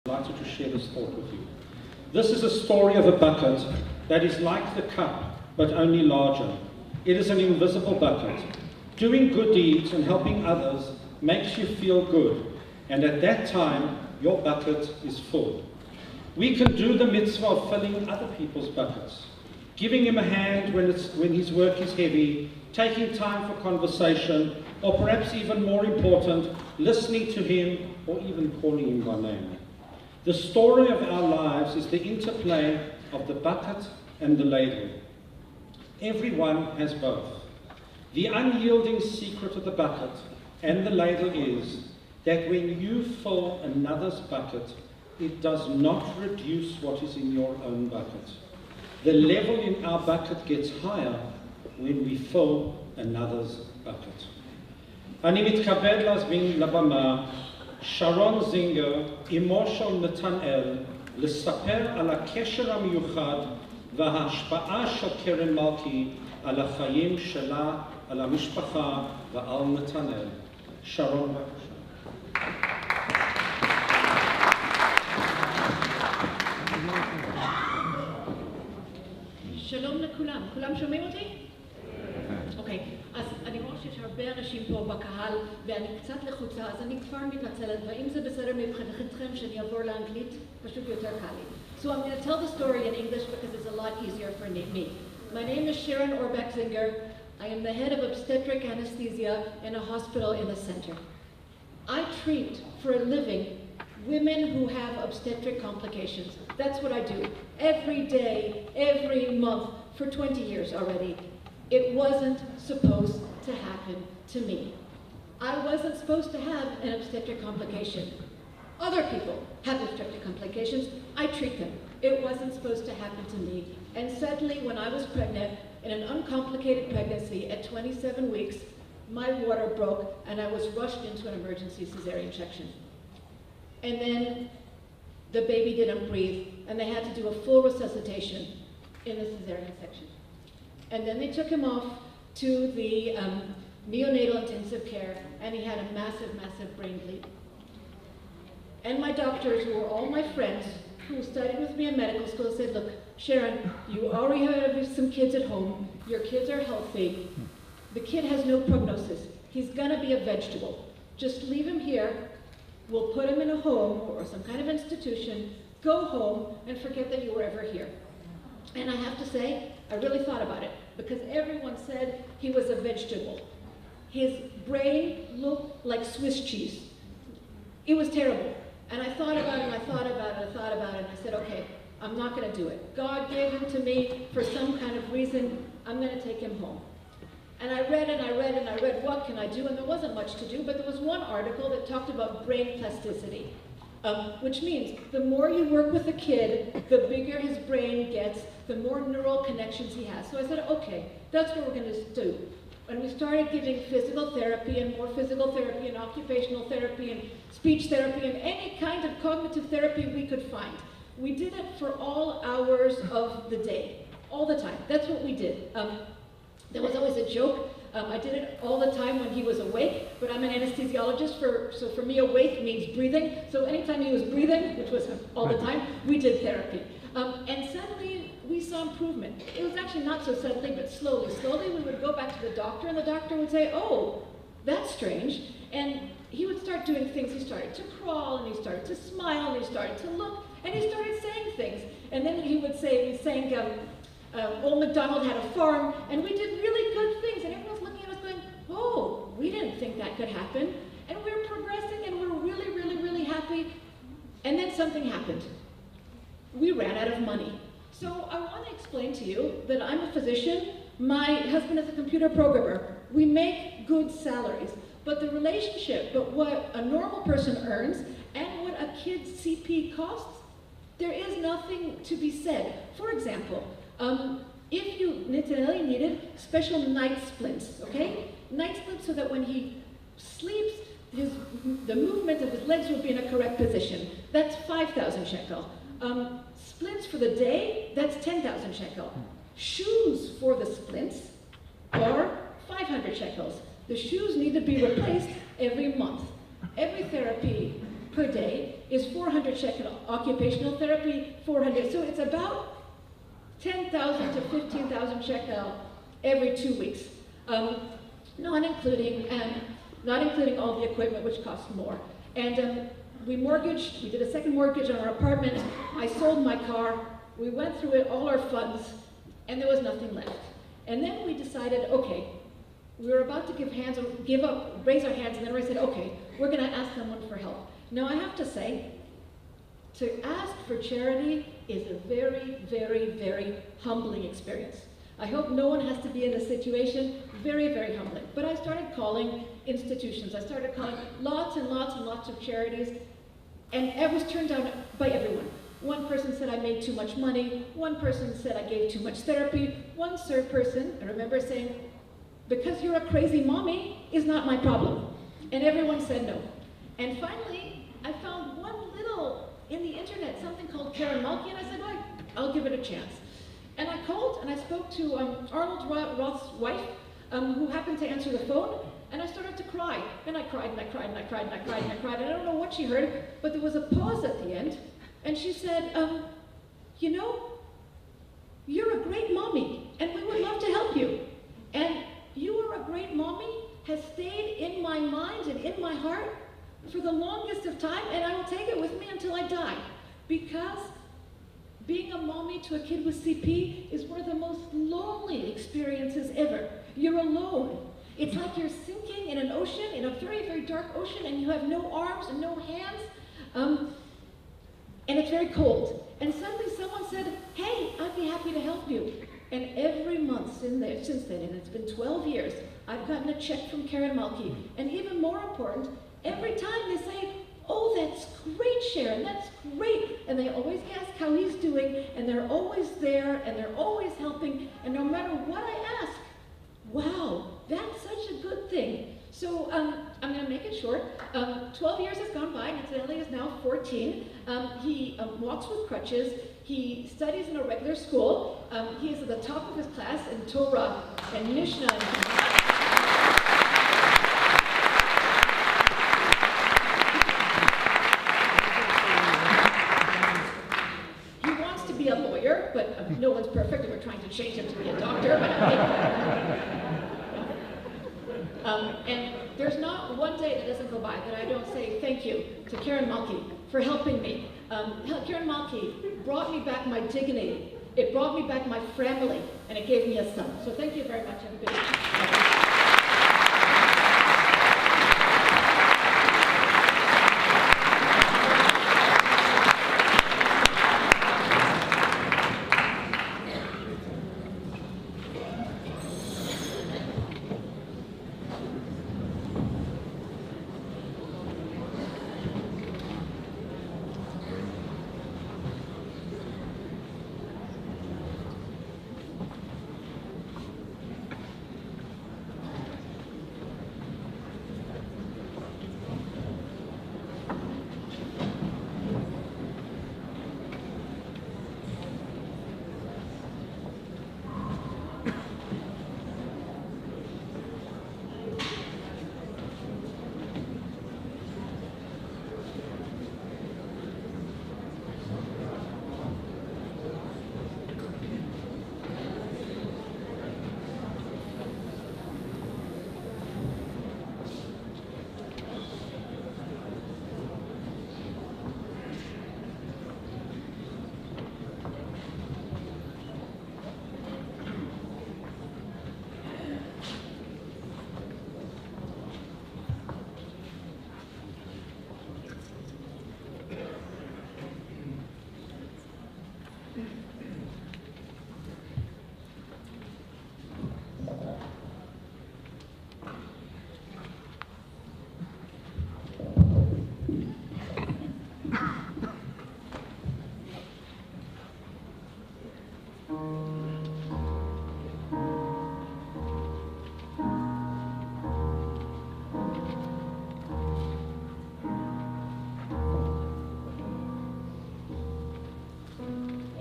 delighted to share this thought with you. This is a story of a bucket that is like the cup, but only larger. It is an invisible bucket. Doing good deeds and helping others makes you feel good, and at that time, your bucket is full. We can do the mitzvah of filling other people's buckets, giving him a hand when his work is heavy, taking time for conversation, or perhaps even more important, listening to him or even calling him by name. The story of our lives is the interplay of the bucket and the ladle. Everyone has both. The unyielding secret of the bucket and the ladle is that when you fill another's bucket, it does not reduce what is in your own bucket. The level in our bucket gets higher when we fill another's bucket. אני מתכבד להזמין לבמה שרון זינגר, אמו של נתנאל, לספר על הקשר המיוחד וההשפעה של קרן מלכי על החיים שלה, על המשפחה ועל נתנאל. שרון, בבקשה. שלום לכולם, כולם שומעים אותי? אוקיי, אז אני רואה שיש הרבה אנשים פה בקהל ואני קצת לחוצה, אז אני כבר מתנצלת, והאם זה בסדר מבחינתכם שאני אעבור לאנגלית? פשוט יותר קל לי. So I'm going to tell the story in English because it's a lot easier for me. My name is Sharon Orbeck-Zinger. I am the head of obstetric anesthesia in a hospital in the center. I treat for a living women who have obstetric complications. That's what I do. Every day, every month, for 20 years already. It wasn't supposed to happen to me. I wasn't supposed to have an obstetric complication. Other people have obstetric complications. I treat them. It wasn't supposed to happen to me. And suddenly, when I was pregnant, in an uncomplicated pregnancy at 27 weeks, my water broke and I was rushed into an emergency cesarean section. And then the baby didn't breathe, and they had to do a full resuscitation in the cesarean section. And then they took him off to the neonatal intensive care, and he had a massive, massive brain bleed. And my doctors, who were all my friends, who studied with me in medical school, said, look, Sharon, you already have some kids at home, your kids are healthy, the kid has no prognosis, he's gonna be a vegetable. Just leave him here, we'll put him in a home or some kind of institution, go home and forget that you were ever here. And I have to say, I really thought about it because everyone said he was a vegetable. His brain looked like Swiss cheese. It was terrible. And I thought about it, and I thought about it, and I thought about it, and I said, okay, I'm not gonna do it. God gave him to me for some kind of reason, I'm gonna take him home. And I read and I read and I read, what can I do? And there wasn't much to do, but there was one article that talked about brain plasticity, which means the more you work with a kid, the bigger his brain gets, the more neural connections he has. So I said, okay, that's what we're gonna do. And we started giving physical therapy and more physical therapy and occupational therapy and speech therapy and any kind of cognitive therapy we could find. We did it for all hours of the day, all the time. That's what we did. There was always a joke. I did it all the time when he was awake, but I'm an anesthesiologist, so for me awake means breathing. So anytime he was breathing, which was all the time, we did therapy. And suddenly we saw improvement. It was actually not so suddenly, but slowly. Slowly we would go back to the doctor and the doctor would say, oh, that's strange. And he would start doing things. He started to crawl and he started to smile and he started to look and he started saying things. And then he would say, he's saying, old MacDonald had a farm, and we did really good things, and everyone's looking at us going, oh, we didn't think that could happen, and we're progressing, and we're really, really, really happy, and then something happened. We ran out of money. So I want to explain to you that I'm a physician, my husband is a computer programmer, we make good salaries, but the relationship, but what a normal person earns, and what a kid's CP costs, there is nothing to be said. For example, if you needed special night splints, okay? Night splints so that when he sleeps, the movement of his legs will be in a correct position. That's 5,000 shekel. Splints for the day, that's 10,000 shekel. Shoes for the splints are 500 shekels. The shoes need to be replaced every month. Every therapy per day is 400 shekel. Occupational therapy, 400. So it's about 10,000 to 15,000 shekel every 2 weeks, not including all the equipment, which costs more. And we did a second mortgage on our apartment. I sold my car. We went through all our funds, and there was nothing left. And then we decided, okay, we were about to raise our hands, and then we said, okay, we're going to ask someone for help. Now, I have to say, to ask for charity is a very, very, very humbling experience. I hope no one has to be in this situation. Very, very humbling. But I started calling institutions. I started calling lots and lots and lots of charities, and I was turned down by everyone. One person said I made too much money. One person said I gave too much therapy. One third person, I remember saying, because you're a crazy mommy is not my problem. And everyone said no. And finally, I found one little, in the internet, something called Karen Malki, and I said, right, I'll give it a chance. And I called and I spoke to Arnold Roth's wife, who happened to answer the phone, and I started to cry. And I cried and I cried and I cried and I cried and I cried, and I don't know what she heard, but there was a pause at the end, and she said, you know, you're a great mommy, and we would love to help you. And you are a great mommy has stayed in my mind and in my heart for the longest of time, and I will take it with me until I die. Because being a mommy to a kid with CP is one of the most lonely experiences ever. You're alone. It's like you're sinking in an ocean, in a very, very dark ocean, and you have no arms and no hands, and it's very cold. And suddenly someone said, hey, I'd be happy to help you. And every month since then, and it's been 12 years, I've gotten a check from Karen Malki. And even more important, every time they say, oh, that's great, Sharon, that's great. And they always ask how he's doing, and they're always there, and they're always helping. And no matter what I ask, wow, that's such a good thing. So I'm going to make it short. 12 years has gone by, and incidentally is now 14. He walks with crutches. He studies in a regular school. He is at the top of his class in Torah and Mishnah. He wants to be a lawyer, but no one's perfect, and we're trying to change him to be a doctor. And there's not one day that doesn't go by that I don't say thank you to Karen Malki for helping me. Karen Malki brought me back my dignity. It brought me back my family, and it gave me a son. So thank you very much, everybody.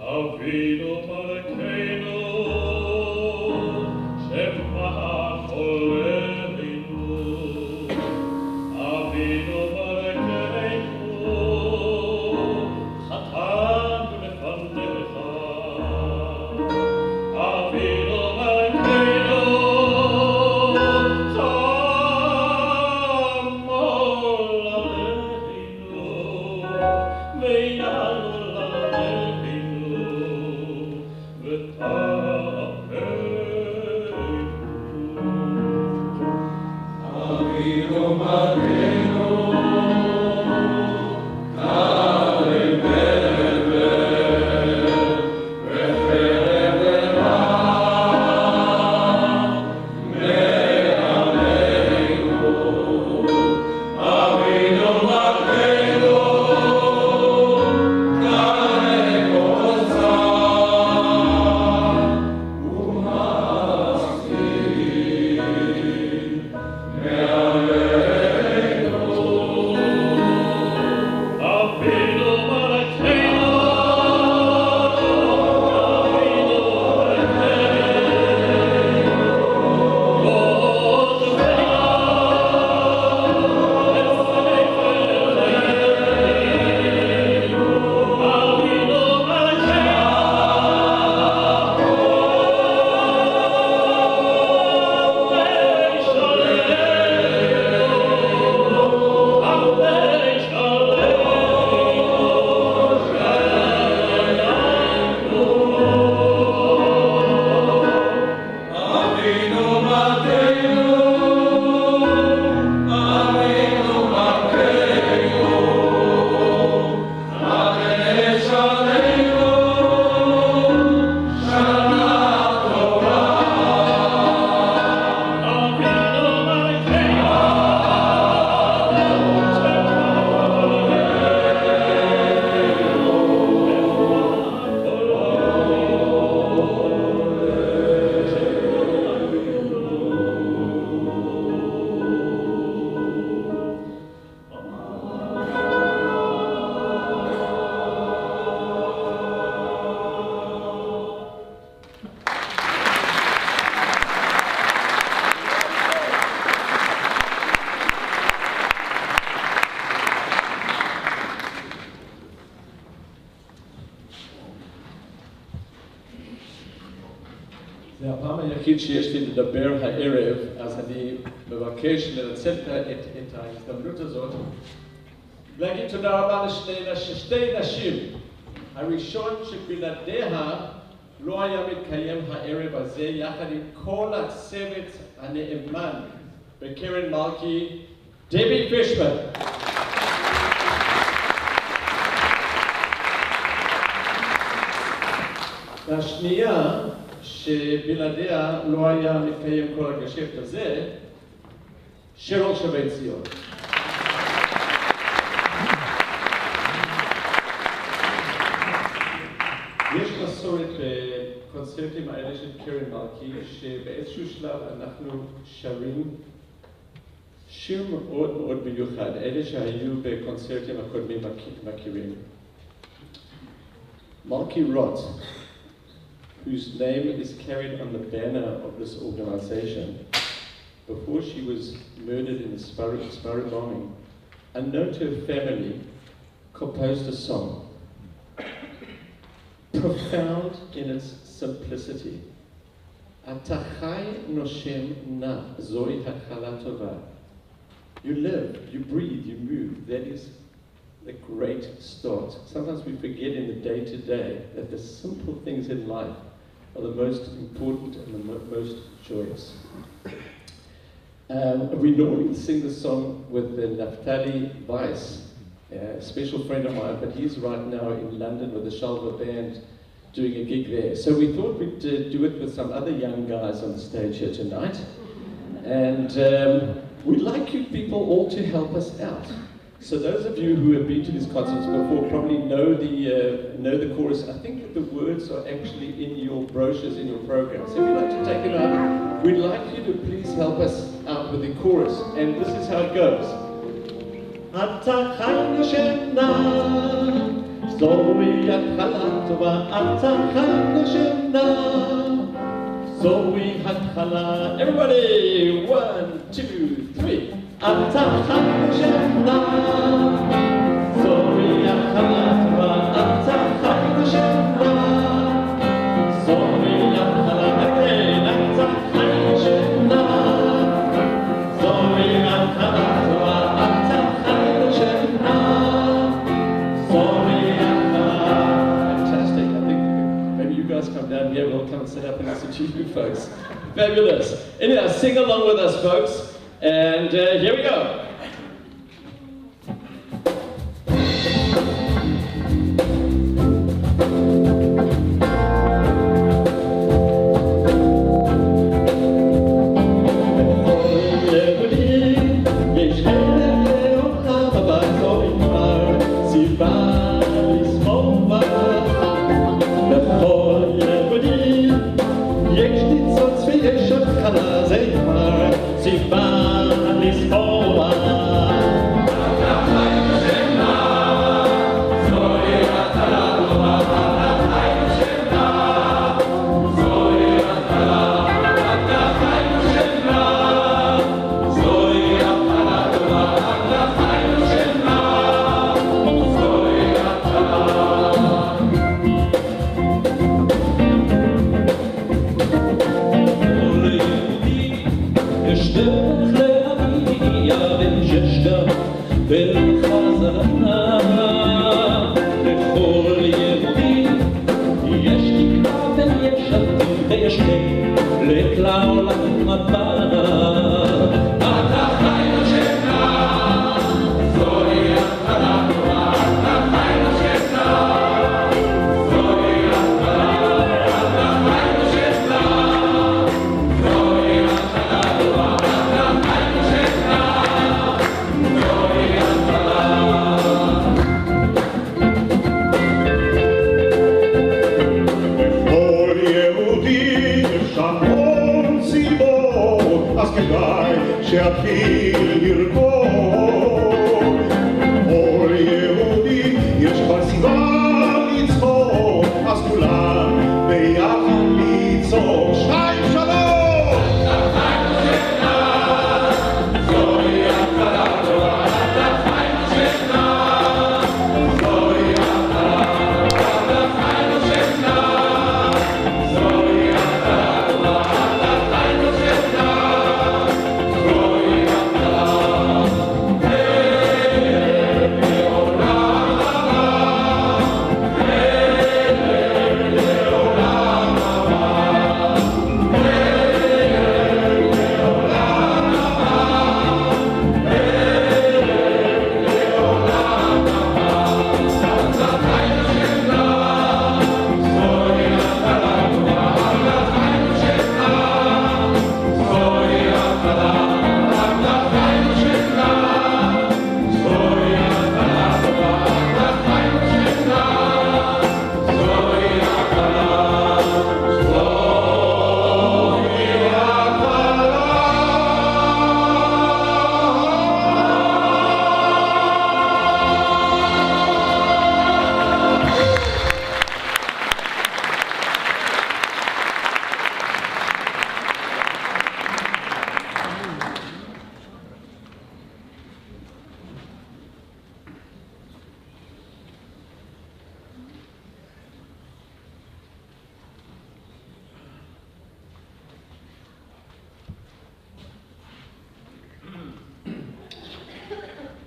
Avinu Malkeinu, Shema Cholenu. Avinu Malkeinu, זה הפעם היחיד שיש לי לדבר הערב, אז אני מבקש לנצל את ההזדמנות הזאת להגיד תודה רבה לשתי נשים. הראשון שבלעדיה לא היה מתקיים הערב הזה, יחד עם כל הצוות הנאמן בקרן מלכי, דבי פישמן. והשנייה, שבלעדיה לא היה מתקיים כל הגשפט הזה, שרול שבי ציון. יש מסורת בקונצרטים האלה של קרן מלכי, שבאיזשהו שלב אנחנו שרים שיר מאוד מאוד מיוחד, אלה שהיו בקונצרטים הקודמים מכירים. מלכי רוט, whose name is carried on the banner of this organization, before she was murdered in the Sparrow bombing, unknown to her family, composed a song, profound in its simplicity. Ata chai noshem na, zoi hatchala tova. You live, you breathe, you move. That is a great start. Sometimes we forget in the day-to-day that the simple things in life are the most important and the most joyous. We normally sing the song with Naftali Weiss, a special friend of mine, but he's right now in London with the Shalva Band doing a gig there. So we thought we'd do it with some other young guys on the stage here tonight. And we'd like you people all to help us out. So those of you who have been to these concerts before probably know the chorus. I think that the words are actually in your brochures, in your program. So if you'd like to take it out, we'd like you to please help us out with the chorus. And this is how it goes. Ata chaynu shemna, zoi hatchala tova. Ata chaynu shemna, zoi hatchala. Everybody, 1, 2, 3. Ata chaynu shemna, zoi hatchala tova. Ata chaynu shemna, zoi hatchala. Again, ata chaynu shemna, zoi hatchala tova. Ata chaynu shemna, zoi come down here, we'll come and sit up and listen to you folks. Fabulous. Anyhow, sing along with us, folks. And here we go.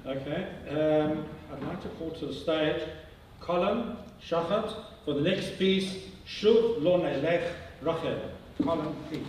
Okay, I'd like to call to the stage Colin Shachat for the next piece, Shuv Lo Nelech Rachel. Colin, please.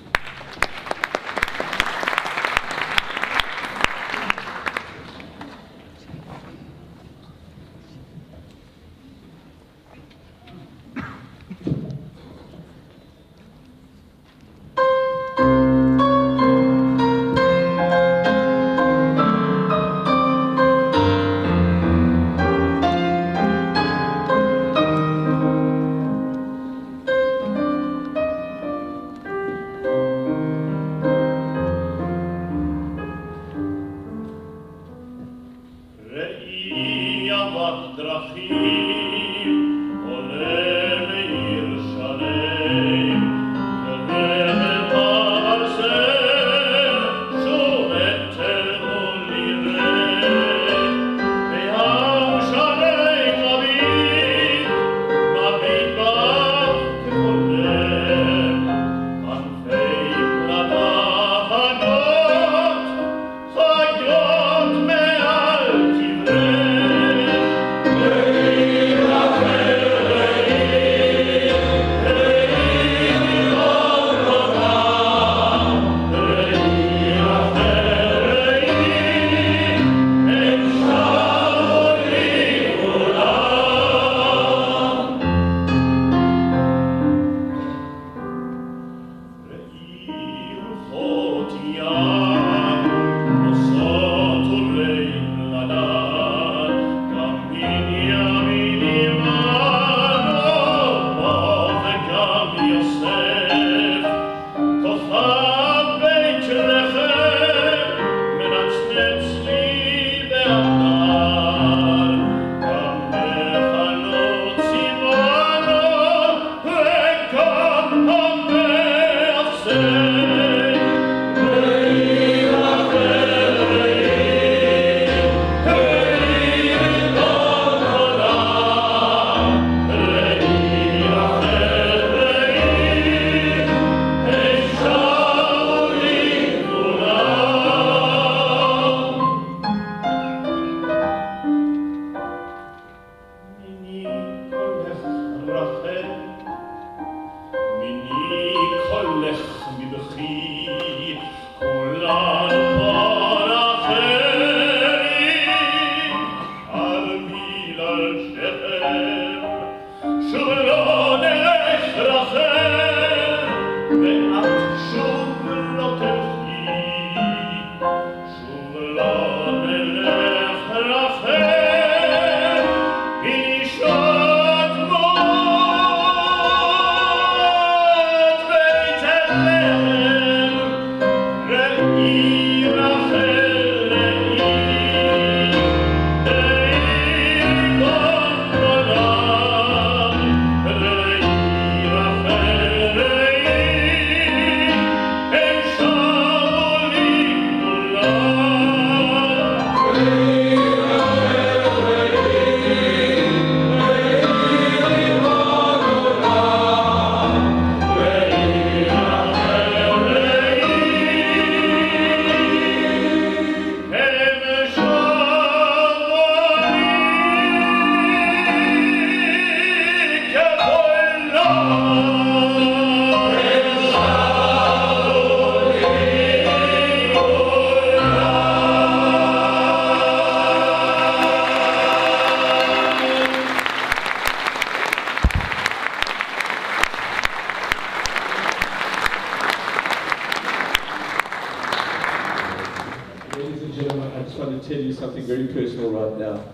Something very personal right now.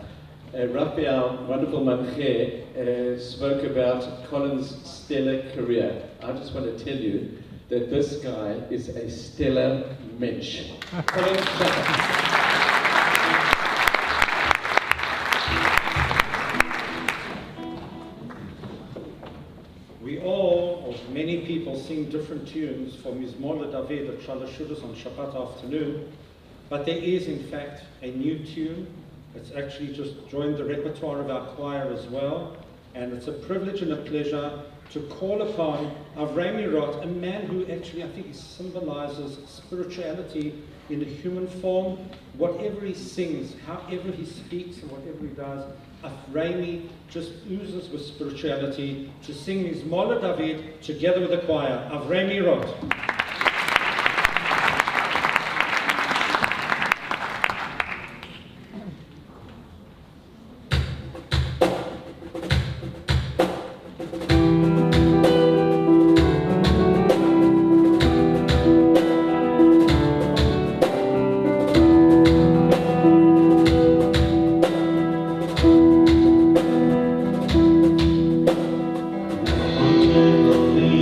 Rafi, our wonderful manche, spoke about Colin's stellar career. I just want to tell you that this guy is a stellar mensch. We all, or many people, sing different tunes for Mizmor David at Shalosh Shudas on Shabbat afternoon. But there is, in fact, a new tune. It's actually just joined the repertoire of our choir as well. And it's a privilege and a pleasure to call upon Avrami Rot, a man who actually, I think, he symbolizes spirituality in a human form. Whatever he sings, however he speaks, and whatever he does, Avrami just oozes with spirituality to sing Mizmor David together with the choir. Avrami Rot.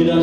Mira,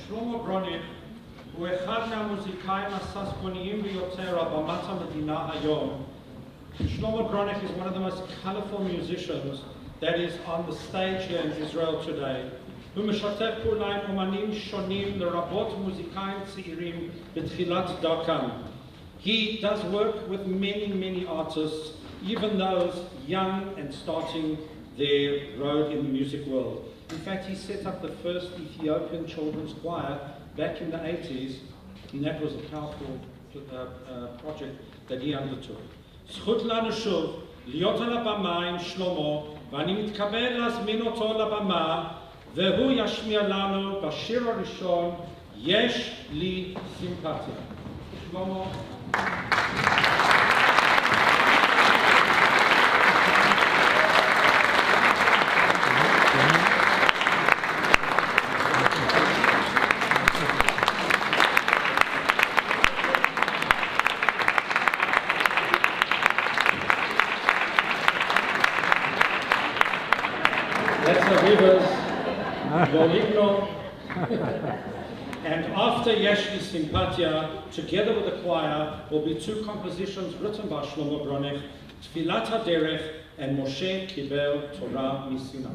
שלמה גרוניך הוא אחד מהמוזיקאים הססגוניים ביותר על במת המדינה היום. Shlomo Gronich is one of the most colorful musicians that is on the stage here in Israel today. הוא משתף פעולה עם אומנים שונים לרבות מוזיקאים צעירים בתחילת דרכם. He does work with many artists, even those young and starting their road in the music world. In fact, he set up the first Ethiopian children's choir back in the 80s, and that was a powerful project that he undertook. זכות לנו שוב להיות על הבמה עם שלמה, ואני מתכבד להזמין אותו לבמה, והוא ישמיע לנו בשיר הראשון, יש לי סימפתיה. שלמה. And after Yesh Li Simpatia, together with the choir, will be two compositions written by Shlomo Gronich, Tfilat HaDerech and Moshe Kibel Torah Misina.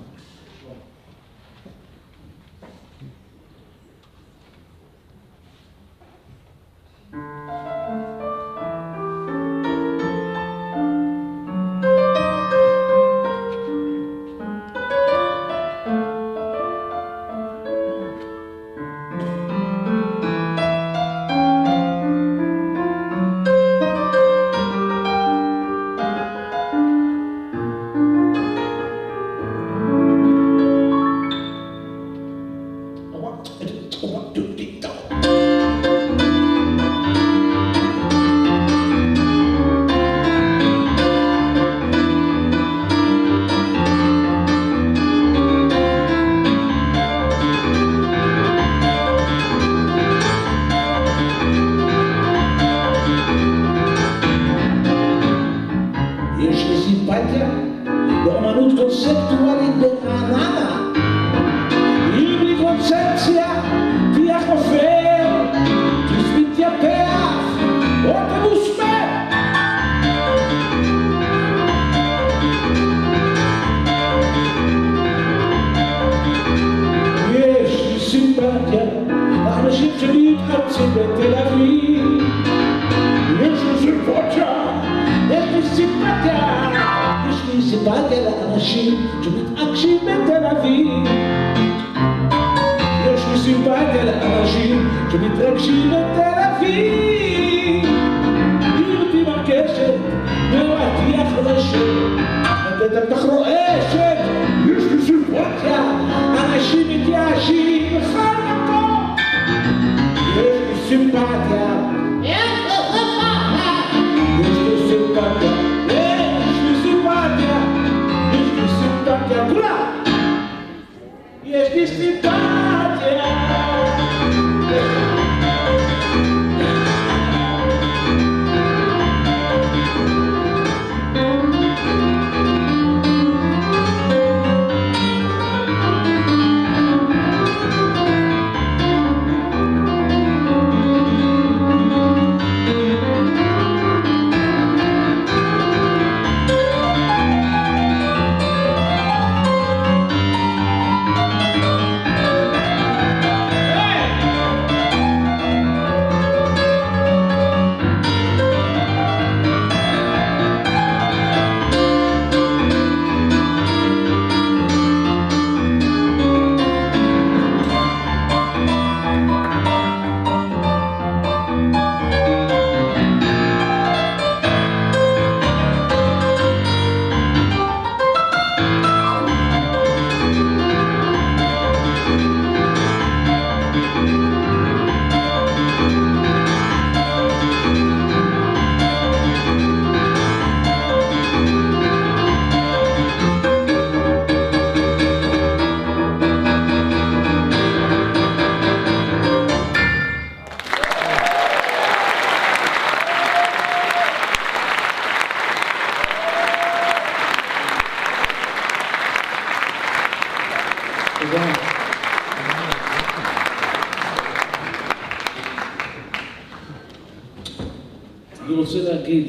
להגיד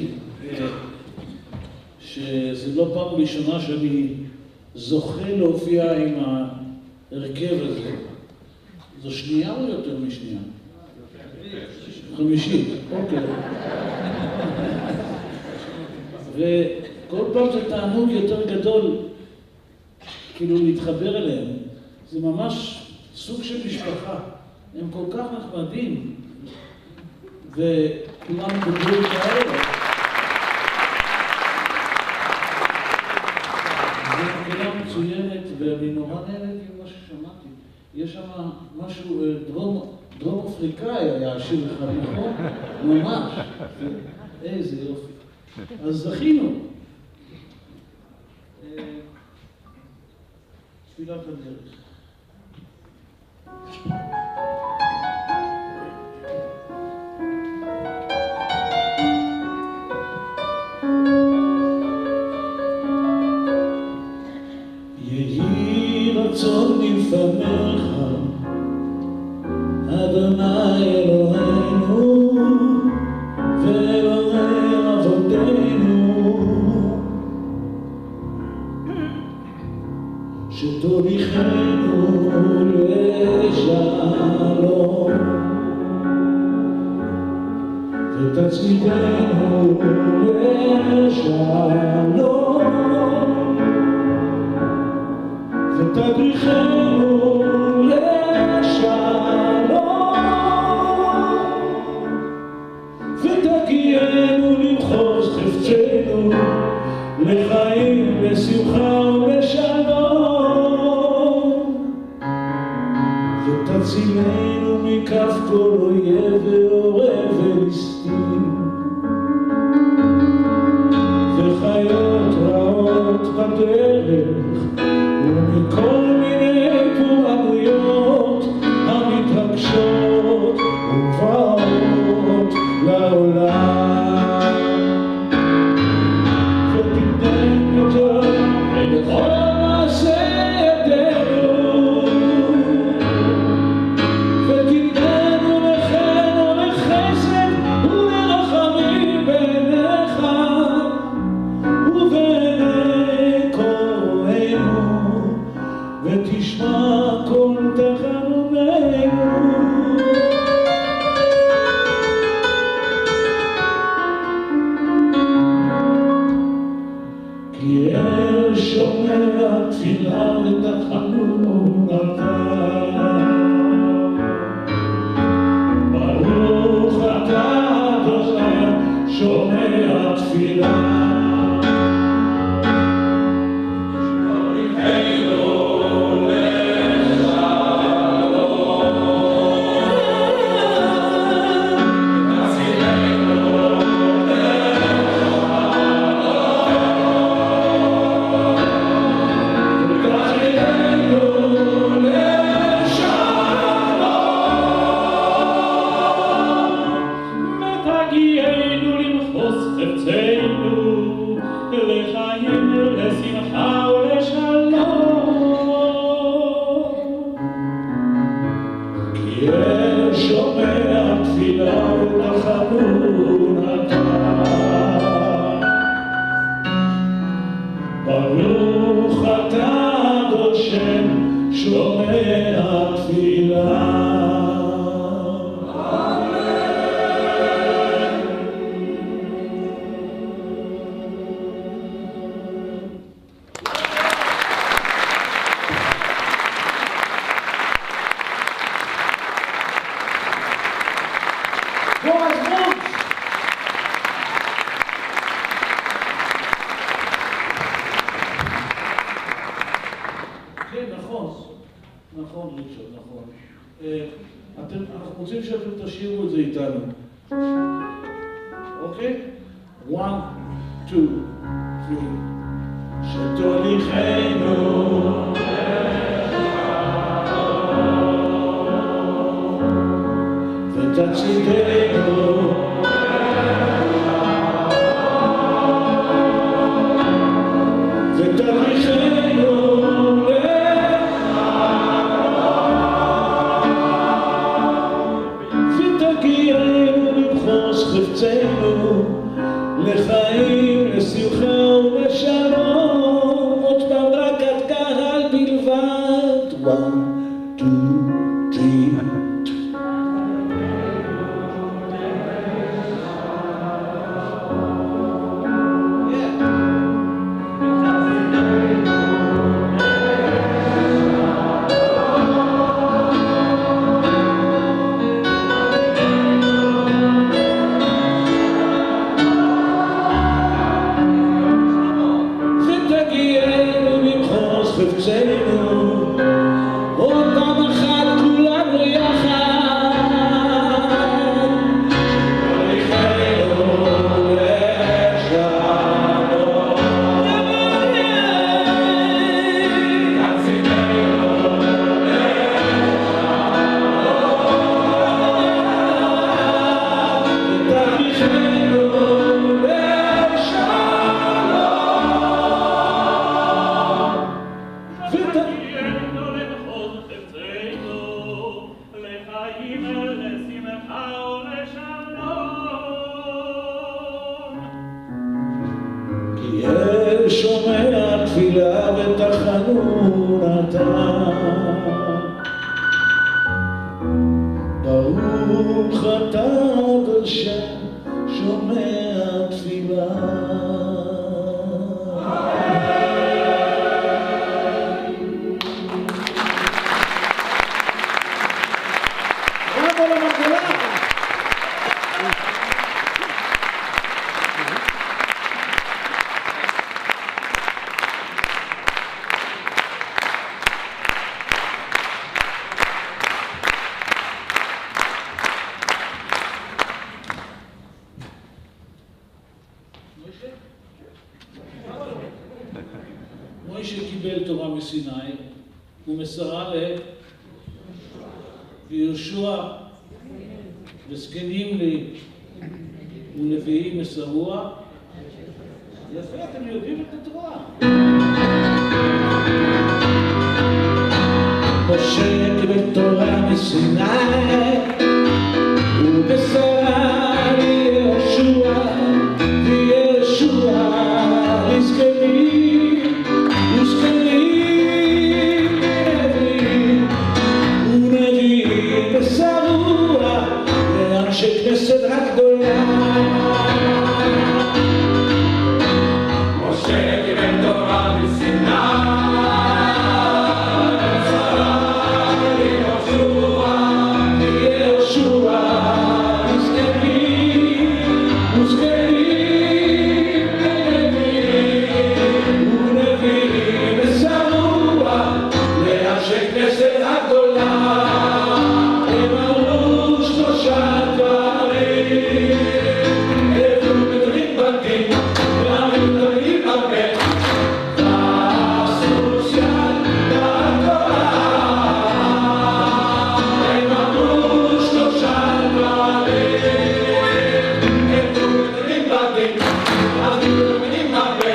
שזה לא פעם ראשונה שאני זוכה להופיע עם ההרכב הזה. זו שנייה או יותר משנייה? חמישית, אוקיי. וכל פעם זה תענוג יותר גדול, כאילו להתחבר אליהם. זה ממש סוג של משפחה. הם כל כך נחמדים, וכולם דיברו כאלה. זו נקודה מצוינת, ואני נורא נהניתי עם מה ששמעתי. יש שם משהו, דרום אפריקאי היה השיר אחד, נכון? ממש. איזה יופי. אז זכינו. תפילת הדרך. יהי רצון מלפניך, אדוני אלוהינו ואלוהי אבותינו, שתוליכנו לשלום ותצמידנו לשלום ותדריכנו לשלום ותגיענו למחוז חפצנו לחיים, לשמחה ולשלום ותצילנו מכף כל אויב ועורב וליסטין וחיות רעות בדרך ומכל מיני פורענויות המתרגשות ובאות לעולם ותיתן יותר בכל מעשה ידינו ותיתנו לחן ולחסד ולרחמים בעיניך ובעיני קוראינו ותשמע כל תחנונינו. כי אל שומע תפילה ותחנונתה, ברוך אתה אדוני שומע תפילה. ברוך אתה השם שומע תפילה. נכון, ריצ'רד, נכון. אנחנו רוצים שאתם תשאירו את זה איתנו. אוקיי? 1, 2, 3. שתוליכנו ותצילנו ותדריכנו ותגיענו למחוז חפצנו התפילה ותחנון אתה. ברוך אתה אדון ששומע תפילה. מוישה קיבל תורה מסיני ומסרה ליהושע וזקנים לי ולוויים מסרוה. יפה, אתם יודעים את התורה. משה קיבל תורה מסיני ומסרה ליהושע ויהושע לזקנים ונביאים מסרוה לאנשי כנסת הגדולה. משה קיבל תורה מסיני, מסרה ליהושע ויהושע לזקנים ונביאים מסרוה לאנשי כנסת הגדולה. הם אמרו שלושה דברים, הם מדברים בדין והם מדברים הרבה, והסוס יד התורה. הם אמרו שלושה דברים, הם מדברים בדין והם מדברים הרבה,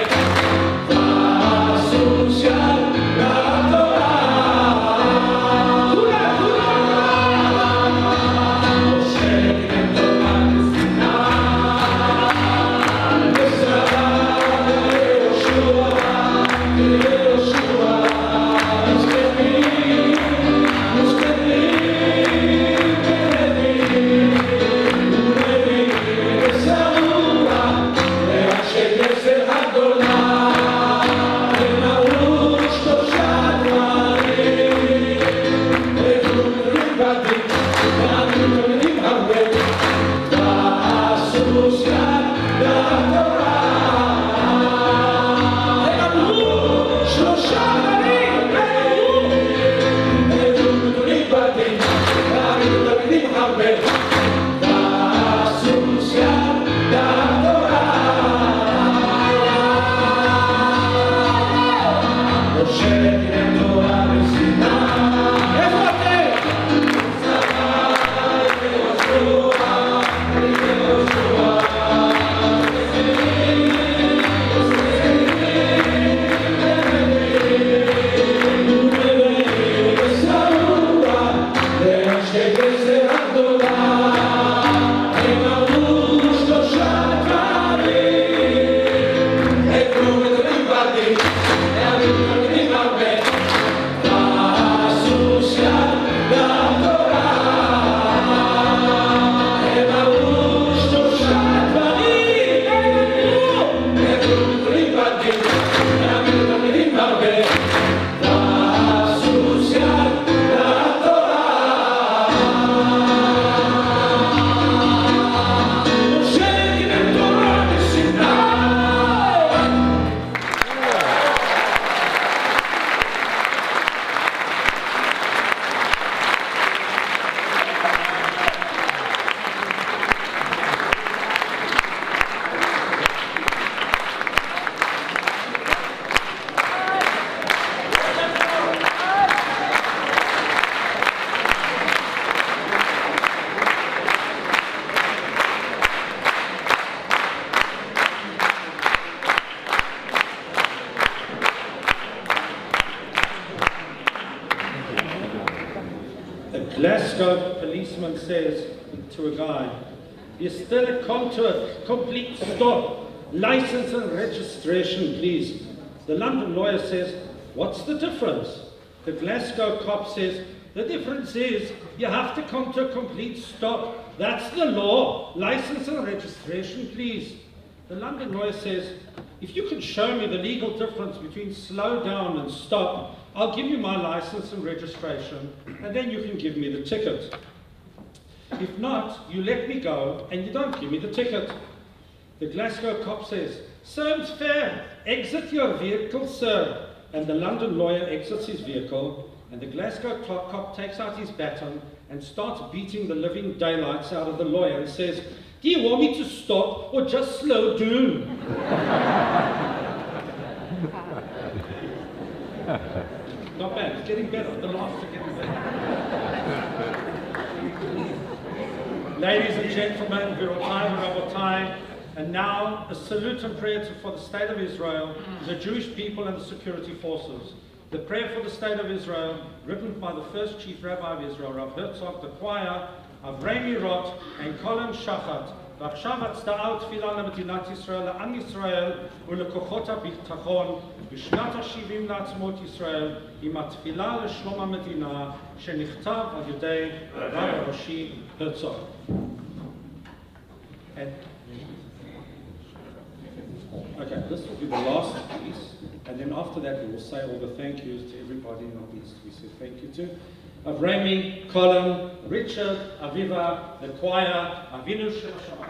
והסוס יד התורה. Glasgow policeman says to a guy, "You still come to a complete stop. License and registration, please." The London lawyer says, what's the difference? The Glasgow cop says, the difference is you have to come to a complete stop. That's the law. License and registration, please. The London lawyer says, if you can show me the legal difference between slow down and stop, I'll give you my license and registration, and then you can give me the ticket. If not, you let me go, and you don't give me the ticket. The Glasgow cop says, sounds fair. Exit your vehicle, sir. And the London lawyer exits his vehicle, and the Glasgow cop takes out his baton and starts beating the living daylights out of the lawyer and says, do you want me to stop or just slow down? Not bad, it's getting better. The laughs are getting better. Ladies and gentlemen, Rabotai, and now a salute and prayer for the State of Israel, the Jewish people and the security forces. The prayer for the State of Israel, written by the first Chief Rabbi of Israel, Rav Herzog, the choir, Avremi Rot, and Colin Shachat. ועכשיו הצדעה תפילה למדינת ישראל, לעם ישראל ולכוחות הביטחון בשנת ה-70 לעצמאות ישראל, עם התפילה לשלום המדינה שנכתב על ידי הרב הראשי הרצוג. Okay, this will be the last piece, and then after that we will say all the thank yous to everybody that needs to be said thank you to. Avremi, Colin, Richard, Aviva, the choir, Avinu Shema.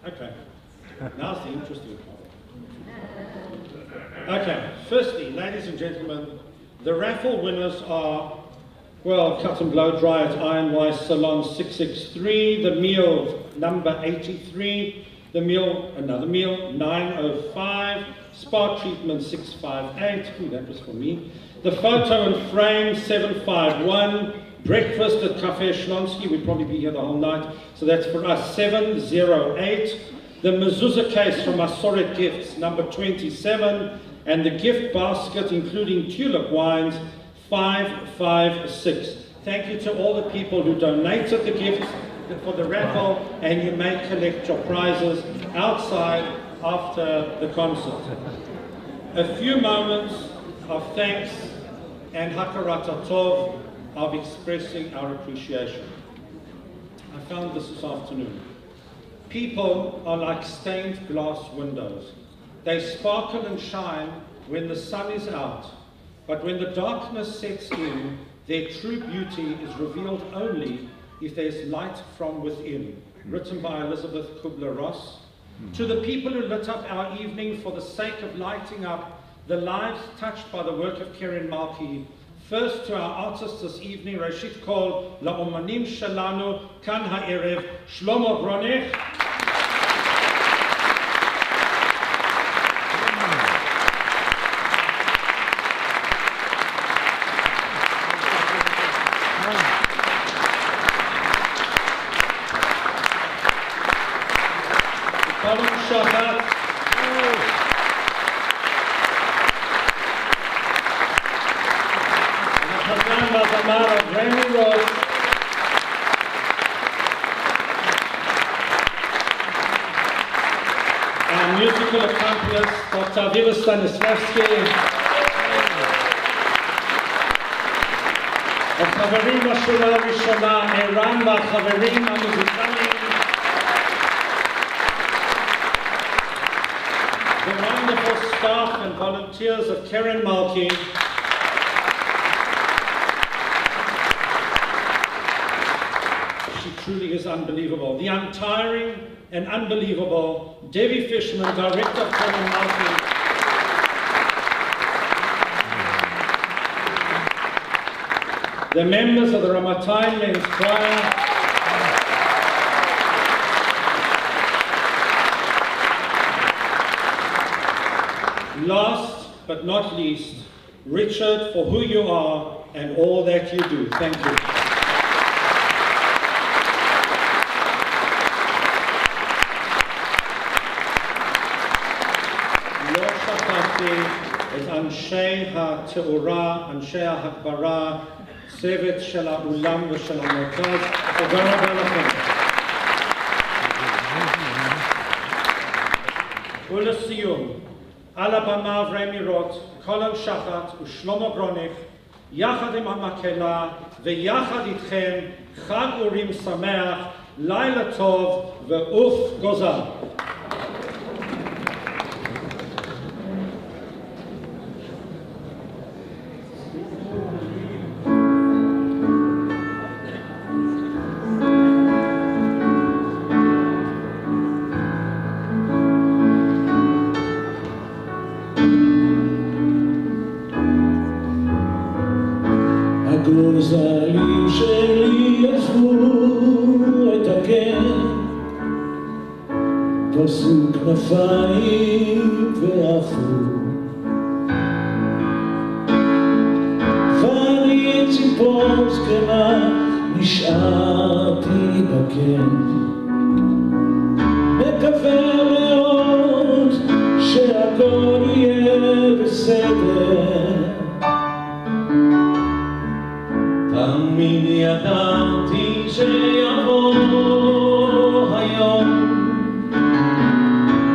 Okay, now's the interesting part. Okay, firstly, ladies and gentlemen, the raffle winners are, well, cut and blow dry at Iron Wise Salon 663, the meal number 83, the meal, another meal 905, spa treatment 658, ooh, that was for me, the photo and frame 751, breakfast at Cafe Shlonsky, we'd probably be here the whole night, so that's for us 708, the mezuzah case from Asoret Gifts number 27, and the gift basket including tulip wines 556. Thank you to all the people who donated the gifts for the raffle, and you may collect your prizes outside after the concert. A few moments of thanks and hakarat tov of expressing our appreciation. I found this afternoon. People are like stained glass windows. They sparkle and shine when the sun is out, but when the darkness sets in, their true beauty is revealed only if there's light from within. Written by Elizabeth Kubler-Ross. To the people who lit up our evening for the sake of lighting up the lives touched by the work of Keren Malki, first to our artists this evening, Rashid Kol, La'omanim Shalanu, Kan Ha'erev, Shlomo Gronech, Dr. Aviva Stanislavski, החברים בשורה הראשונה, ערן והחברים המוזיקליים, the wonderful staff and volunteers of Keren Malki, she truly is unbelievable. The untiring and unbelievable Debbie Fishman, director of Keren Malki. The members of the Ramatayim Men's Choir. Last but not least, Richard, for who you are and all that you do. Thank you. את אנשי התאורה, אנשי ההגברה, צוות של האולם ושל המרכז, תודה רבה לכם. ולסיום, על הבמה אברהם מירות, קולן שחט ושלמה גרונך, יחד עם המקהלה ויחד איתכם, חג אורים שמח, לילה טוב ועוף גוזל. הגוזלים שלי עזבו את הקן, פרסו כנפיים ועפו, ואני ציפור זקנה נשארתי בקן, מקווה מאוד שהכל יהיה בסדר. תמיד ידעתי שיבוא היום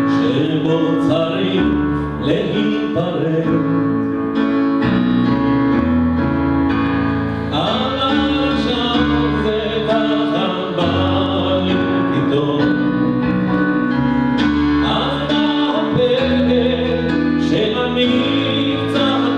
שבו צריך להיפרד, אבל עכשיו זה ככה בא לי פתאום. אז מה הפלא שאני קצת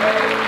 Thank you.